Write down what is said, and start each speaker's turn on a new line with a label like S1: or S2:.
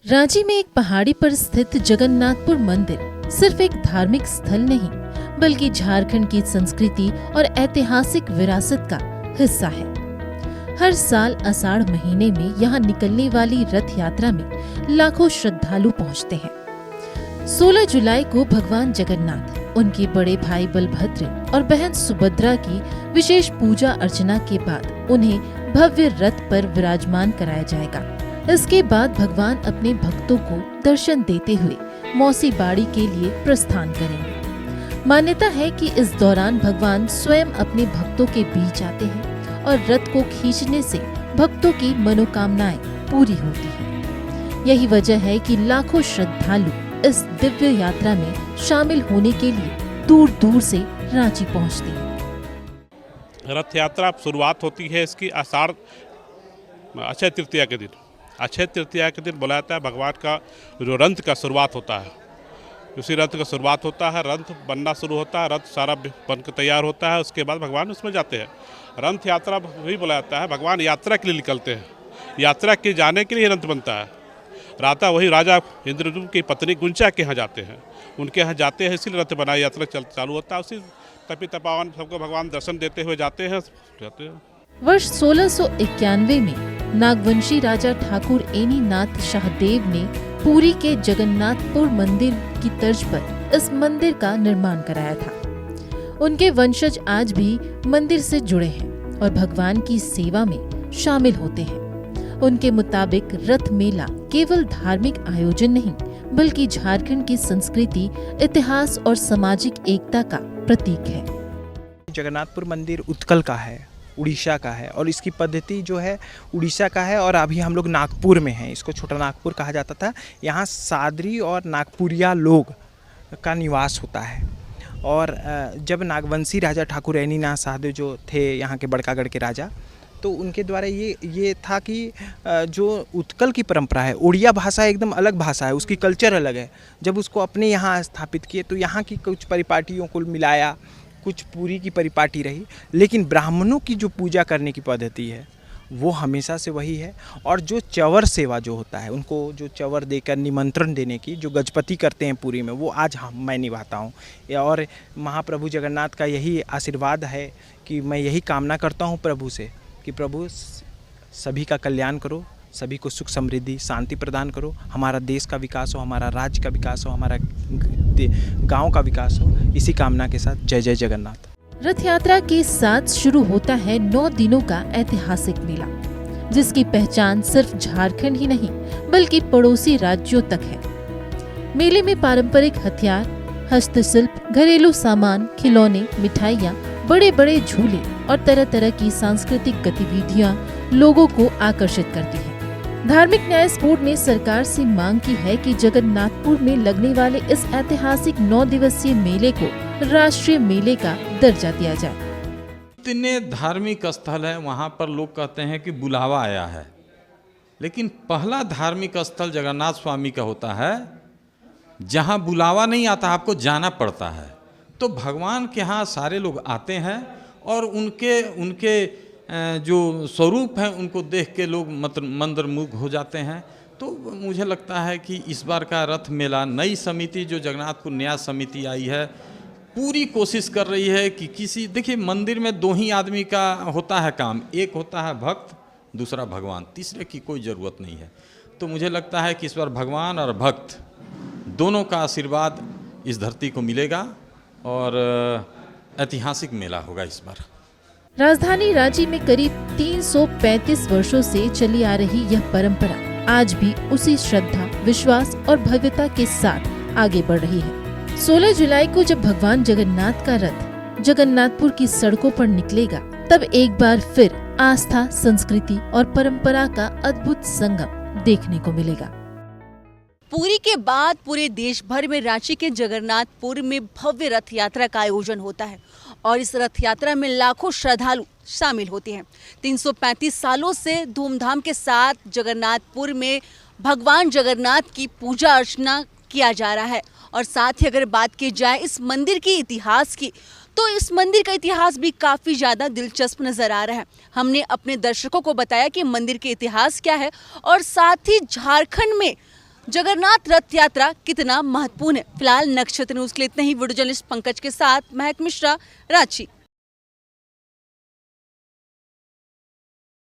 S1: रांची में एक पहाड़ी पर स्थित जगन्नाथपुर मंदिर सिर्फ एक धार्मिक स्थल नहीं, बल्कि झारखंड की संस्कृति और ऐतिहासिक विरासत का हिस्सा है। हर साल आषाढ़ महीने में यहाँ निकलने वाली रथ यात्रा में लाखों श्रद्धालु पहुँचते हैं। 16 जुलाई को भगवान जगन्नाथ, उनके बड़े भाई बलभद्र और बहन सुभद्रा की विशेष पूजा अर्चना के बाद उन्हें भव्य रथ पर विराजमान कराया जाएगा। इसके बाद भगवान अपने भक्तों को दर्शन देते हुए मौसी बाड़ी के लिए प्रस्थान करेंगे। मान्यता है कि इस दौरान भगवान स्वयं अपने भक्तों के बीच आते हैं और रथ को खींचने से भक्तों की मनोकामनाएं पूरी होती हैं। यही वजह है कि लाखों श्रद्धालु इस दिव्य यात्रा में शामिल होने के लिए दूर दूर से रांची पहुंचते हैं।
S2: रथ यात्रा शुरुआत होती है इसकी आषाढ़ अक्षय तृतीया के दिन। अक्षय तृतीया के दिन बोला जाता है भगवान का जो रथ का शुरुआत होता है, उसी रथ का शुरुआत होता है। रथ बनना शुरू होता है, रथ सारा बन के तैयार होता है, उसके बाद भगवान उसमें जाते हैं। रथ यात्रा भी बोला जाता है, भगवान यात्रा के लिए निकलते हैं, यात्रा के जाने के लिए रथ बनता है। राता वही राजा इंद्रद्युम्न की पत्नी गुंचा के यहाँ जाते हैं, उनके यहाँ जाते हैं, इसीलिए रथ बना यात्रा चालू होता है। उसी तपी तपावन सबको भगवान दर्शन देते हुए जाते हैं।
S1: वर्ष 1691 में नागवंशी राजा ठाकुर एनीनाथ शाहदेव ने पुरी के जगन्नाथपुर मंदिर की तर्ज पर इस मंदिर का निर्माण कराया था। उनके वंशज आज भी मंदिर से जुड़े हैं और भगवान की सेवा में शामिल होते हैं। उनके मुताबिक रथ मेला केवल धार्मिक आयोजन नहीं, बल्कि झारखंड की संस्कृति, इतिहास और सामाजिक एकता का प्रतीक है।
S3: जगन्नाथपुर मंदिर उत्कल का है, उड़ीसा का है, और इसकी पद्धति जो है उड़ीसा का है। और अभी हम लोग नागपुर में हैं, इसको छोटा नागपुर कहा जाता था। यहाँ सादरी और नागपुरिया लोग का निवास होता है। और जब नागवंशी राजा ठाकुर एनीनाथ शाहदेव जो थे यहाँ के बड़कागढ़ के राजा, तो उनके द्वारा ये था कि जो उत्कल की परंपरा है, उड़िया भाषा एकदम अलग भाषा है, उसकी कल्चर अलग है। जब उसको अपने यहाँ स्थापित किए तो यहाँ की कुछ परिपाटियों को मिलाया, कुछ पूरी की परिपाटी रही, लेकिन ब्राह्मणों की जो पूजा करने की पद्धति है वो हमेशा से वही है। और जो चवर सेवा जो होता है, उनको जो चवर देकर निमंत्रण देने की जो गजपति करते हैं पूरी में, वो आज मैं निभाता हूँ। और महाप्रभु जगन्नाथ का यही आशीर्वाद है कि मैं यही कामना करता हूँ प्रभु से कि प्रभु सभी का कल्याण करो, सभी को सुख समृद्धि शांति प्रदान करो, हमारा देश का विकास हो, हमारा राज्य का विकास हो, हमारा गांव का विकास हो। इसी कामना के साथ जय जय जगन्नाथ।
S1: रथ यात्रा के साथ शुरू होता है 9 दिनों का ऐतिहासिक मेला, जिसकी पहचान सिर्फ झारखंड ही नहीं बल्कि पड़ोसी राज्यों तक है। मेले में पारंपरिक हथियार, हस्तशिल्प, घरेलू सामान, खिलौने, मिठाइयाँ, बड़े बड़े झूले और तरह तरह की सांस्कृतिक गतिविधियां लोगों को आकर्षित करती हैं। धार्मिक न्यास बोर्ड ने सरकार से मांग की है कि जगन्नाथपुर में लगने वाले इस ऐतिहासिक 9 दिवसीय मेले को राष्ट्रीय मेले का दर्जा दिया जाए।
S4: इतने धार्मिक स्थल है, वहाँ पर लोग कहते हैं कि बुलावा आया है, लेकिन पहला धार्मिक स्थल जगन्नाथ स्वामी का होता है जहाँ बुलावा नहीं आता, आपको जाना पड़ता है। तो भगवान के यहाँ सारे लोग आते हैं और उनके जो स्वरूप हैं उनको देख के लोग मंत्रमुग्ध हो जाते हैं। तो मुझे लगता है कि इस बार का रथ मेला, नई समिति जो जगन्नाथपुर न्यास समिति आई है, पूरी कोशिश कर रही है कि देखिए मंदिर में 2 ही आदमी का होता है काम, एक होता है भक्त, दूसरा भगवान, तीसरे की कोई ज़रूरत नहीं है। तो मुझे लगता है कि इस बार भगवान और भक्त दोनों का आशीर्वाद इस धरती को मिलेगा और ऐतिहासिक मेला होगा इस बार।
S1: राजधानी रांची में करीब 335 वर्षों से चली आ रही यह परंपरा आज भी उसी श्रद्धा, विश्वास और भव्यता के साथ आगे बढ़ रही है। 16 जुलाई को जब भगवान जगन्नाथ का रथ जगन्नाथपुर की सड़कों पर निकलेगा, तब एक बार फिर आस्था, संस्कृति और परंपरा का अद्भुत संगम देखने को मिलेगा।
S5: पुरी के बाद पूरे देश भर में रांची के जगन्नाथपुर में भव्य रथ यात्रा का आयोजन होता है और इस रथ यात्रा में लाखों श्रद्धालु शामिल होते हैं। 335 सालों से धूमधाम के साथ जगन्नाथपुर में भगवान जगन्नाथ की पूजा अर्चना किया जा रहा है। और साथ ही अगर बात की जाए इस मंदिर के इतिहास की, तो इस मंदिर का इतिहास भी काफ़ी ज़्यादा दिलचस्प नज़र आ रहा है। हमने अपने दर्शकों को बताया कि मंदिर के इतिहास क्या है और साथ ही झारखंड में जगन्नाथ रथ यात्रा कितना महत्वपूर्ण है। फिलहाल नक्षत्र न्यूज के लिए इतना ही। वीडियो जर्नलिस्ट पंकज के साथ महक मिश्रा, रांची।